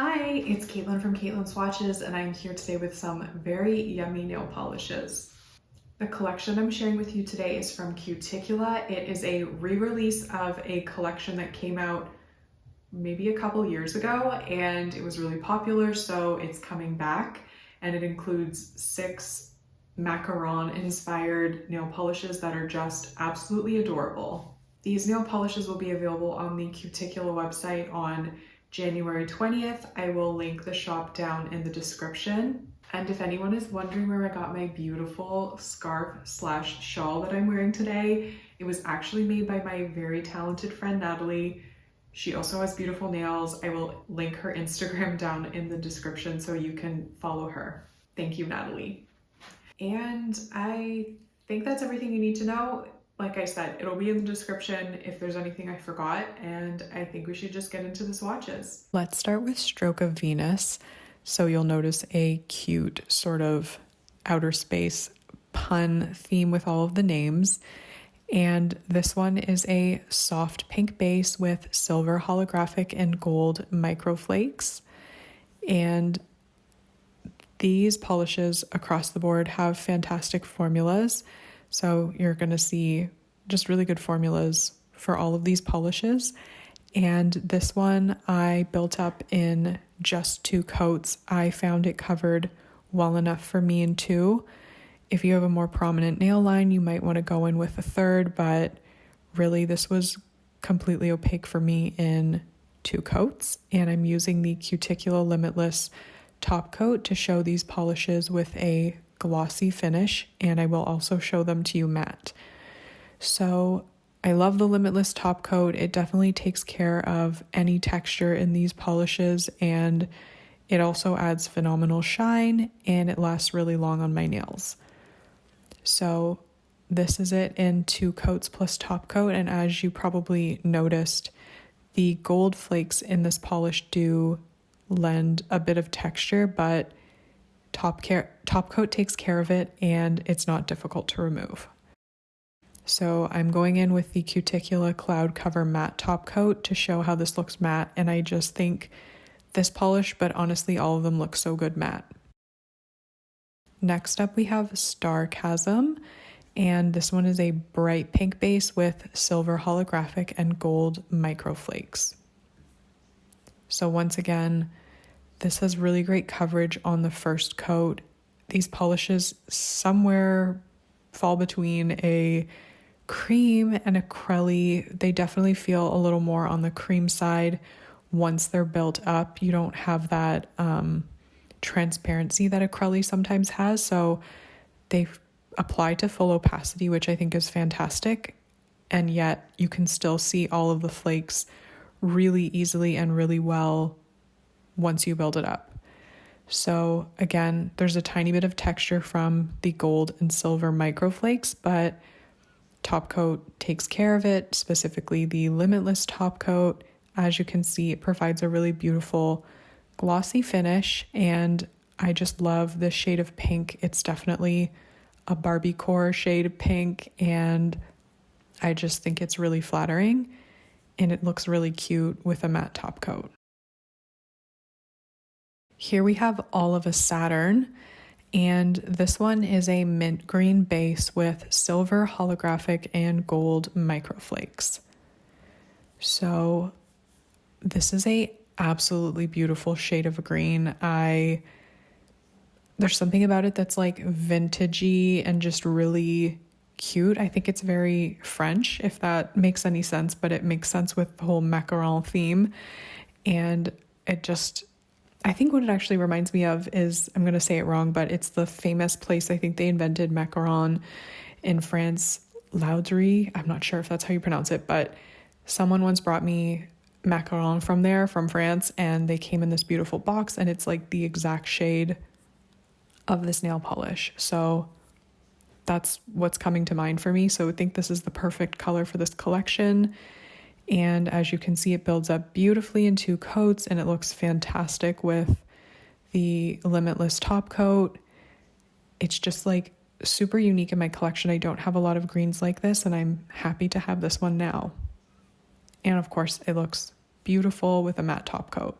Hi, it's Caitlin from Caitlin Swatches, and I'm here today with some very yummy nail polishes. The collection I'm sharing with you today is from Cuticula. It is a re-release of a collection that came out maybe a couple years ago, and it was really popular, so it's coming back, and it includes 6 macaron-inspired nail polishes that are just absolutely adorable. These nail polishes will be available on the Cuticula website on January 20th. I will link the shop down in the description. And if anyone is wondering where I got my beautiful scarf slash shawl that I'm wearing today, it was actually made by my very talented friend Natalie. She also has beautiful nails. I will link her Instagram down in the description so you can follow her. Thank you, Natalie. And I think that's everything you need to know. Like I said, it'll be in the description if there's anything I forgot, and I think we should just get into the swatches. Let's start with Stroke of Venus. So you'll notice a cute sort of outer space pun theme with all of the names. And this one is a soft pink base with silver holographic and gold microflakes. And these polishes across the board have fantastic formulas. So you're going to see just really good formulas for all of these polishes. And this one I built up in just 2 coats. I found it covered well enough for me in 2. If you have a more prominent nail line, you might want to go in with a 3rd, but really this was completely opaque for me in 2 coats. And I'm using the Cuticula Limitless top coat to show these polishes with a glossy finish, and I will also show them to you matte. So I love the Limitless top coat. It definitely takes care of any texture in these polishes, and it also adds phenomenal shine, and it lasts really long on my nails. So this is it in 2 coats plus top coat, and as you probably noticed, the gold flakes in this polish do lend a bit of texture, but top coat takes care of it, and it's not difficult to remove. So I'm going in with the Cuticula Cloud Cover Matte top coat to show how this looks matte, and I just think this polish, but honestly all of them look so good matte. Next up we have Starchasm, and this one is a bright pink base with silver holographic and gold microflakes. So once again, this has really great coverage on the first coat. These polishes somewhere fall between a cream and a crelly. They definitely feel a little more on the cream side once they're built up. You don't have that transparency that a crelly sometimes has, so they apply to full opacity, which I think is fantastic, and yet you can still see all of the flakes really easily and really well once you build it up. So again, there's a tiny bit of texture from the gold and silver microflakes, but top coat takes care of it, specifically the Limitless top coat. As you can see, it provides a really beautiful glossy finish, and I just love this shade of pink. It's definitely a Barbie core shade of pink, and I just think it's really flattering, and it looks really cute with a matte top coat. Here we have All of a Saturn, and this one is a mint green base with silver holographic and gold microflakes. So this is a absolutely beautiful shade of green. There's something about it that's like vintagey and just really cute. I think it's very French, if that makes any sense, but it makes sense with the whole macaron theme. And I think what it actually reminds me of is, I'm going to say it wrong, but it's the famous place I think they invented macaron in France, Lauderie. I'm not sure if that's how you pronounce it, but someone once brought me macaron from there, from France, and they came in this beautiful box, and it's like the exact shade of this nail polish. So that's what's coming to mind for me. So I think this is the perfect color for this collection. And as you can see, it builds up beautifully in 2 coats, and it looks fantastic with the Limitless top coat. It's just like super unique in my collection. I don't have a lot of greens like this, and I'm happy to have this one now. And of course, it looks beautiful with a matte top coat.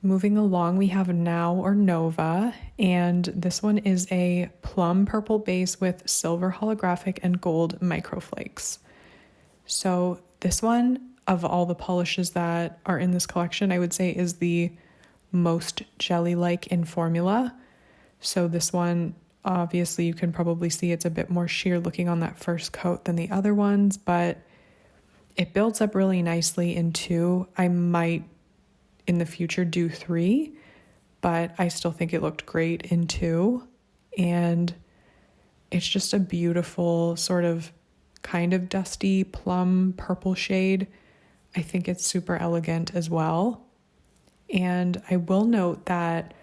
Moving along, we have Now or Nova, and this one is a plum purple base with silver holographic and gold microflakes. So this one, of all the polishes that are in this collection, I would say is the most jelly-like in formula. So this one, obviously you can probably see it's a bit more sheer looking on that first coat than the other ones, but it builds up really nicely in 2. I might in the future do 3, but I still think it looked great in 2. And it's just a beautiful sort of kind of dusty plum purple shade. I think it's super elegant as well. And I will note that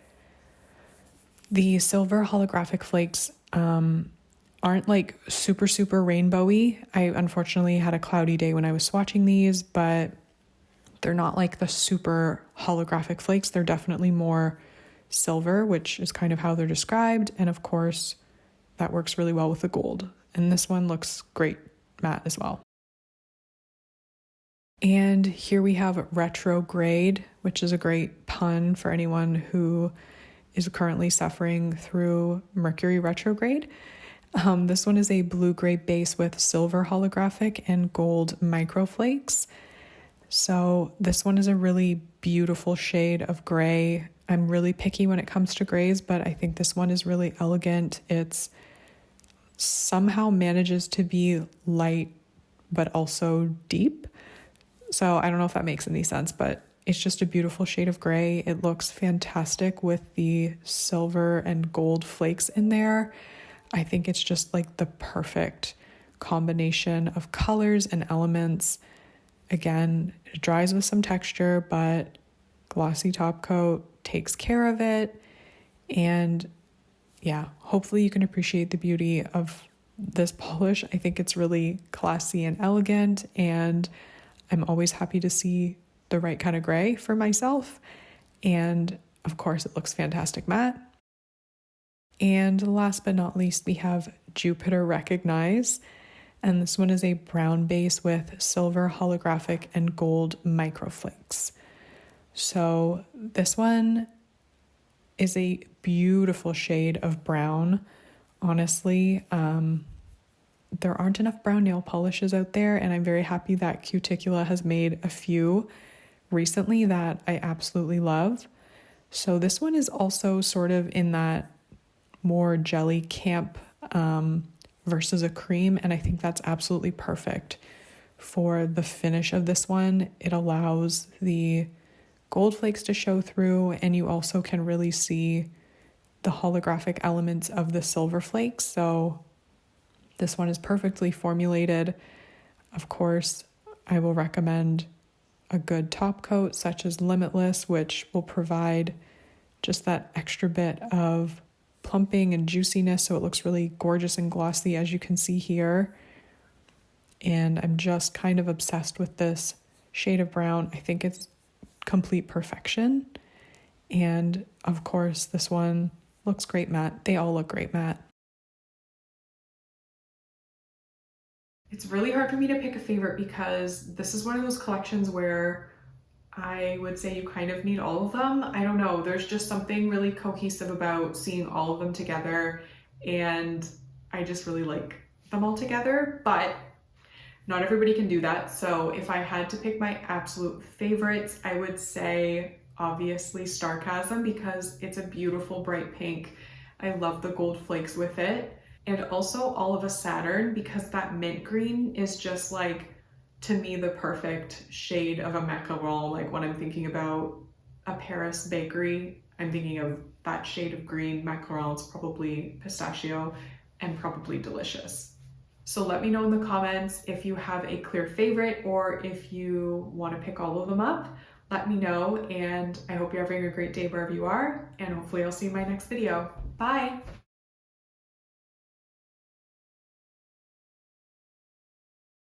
the silver holographic flakes aren't like super rainbowy. I unfortunately had a cloudy day when I was swatching these, but they're not like the super holographic flakes. They're definitely more silver, which is kind of how they're described. And of course, that works really well with the gold. And this one looks great matte as well. And here we have Retrograde, which is a great pun for anyone who is currently suffering through Mercury retrograde. This one is a blue-gray base with silver holographic and gold microflakes. So this one is a really beautiful shade of gray. I'm really picky when it comes to grays, but I think this one is really elegant. It's somehow manages to be light, but also deep. So I don't know if that makes any sense, but it's just a beautiful shade of gray. It looks fantastic with the silver and gold flakes in there. I think it's just like the perfect combination of colors and elements. Again, it dries with some texture, but glossy top coat takes care of it. And yeah, hopefully you can appreciate the beauty of this polish. I think it's really classy and elegant, and I'm always happy to see the right kind of gray for myself. And of course, it looks fantastic matte. And last but not least, we have Jupiter Recognize. And this one is a brown base with silver holographic and gold microflakes. So this one is a beautiful shade of brown. Honestly, there aren't enough brown nail polishes out there, and I'm very happy that Cuticula has made a few recently that I absolutely love. So this one is also sort of in that more jelly camp versus a cream, and I think that's absolutely perfect for the finish of this one. It allows the gold flakes to show through, and you also can really see the holographic elements of the silver flakes. So this one is perfectly formulated. Of course, I will recommend a good top coat such as Limitless, which will provide just that extra bit of plumping and juiciness, so it looks really gorgeous and glossy, as you can see here. And I'm just kind of obsessed with this shade of brown. I think it's complete perfection. And of course, this one looks great matte. They all look great matte. It's really hard for me to pick a favorite because this is one of those collections where I would say you kind of need all of them. I don't know, there's just something really cohesive about seeing all of them together, and I just really like them all together, but not everybody can do that. So if I had to pick my absolute favorites, I would say obviously Starcasm, because it's a beautiful bright pink. I love the gold flakes with it. And also All of a Saturn, because that mint green is just like, to me, the perfect shade of a macaron. Like when I'm thinking about a Paris bakery, I'm thinking of that shade of green. Macaron is probably pistachio and probably delicious. So let me know in the comments if you have a clear favorite or if you want to pick all of them up. Let me know, and I hope you're having a great day wherever you are, and hopefully I'll see you in my next video. Bye!